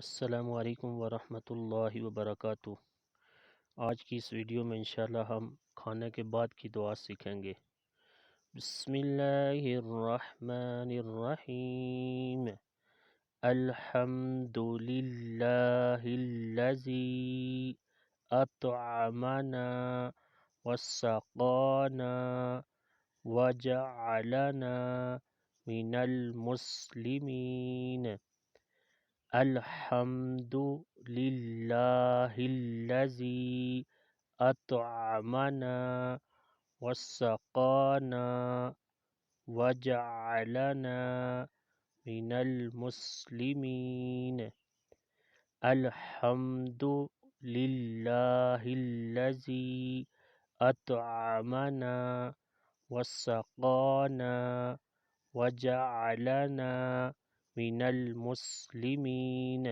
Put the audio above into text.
السلام علیکم ورحمۃ اللہ وبرکاتہ۔ آج کی اس ویڈیو میں انشاءاللہ ہم کھانے کے بعد کی دعا سیکھیں گے۔ بسم اللہ الرحمن الرحیم۔ الحمد للہ الذی اطعمنا وسقانا وجعلنا من المسلمین۔ الحمد للہ الذی اطعمنا وسقانا وجعلنا من المسلمین۔ الحمد للہ الذی اطعمنا وسقانا وجعلنا من المسلمین۔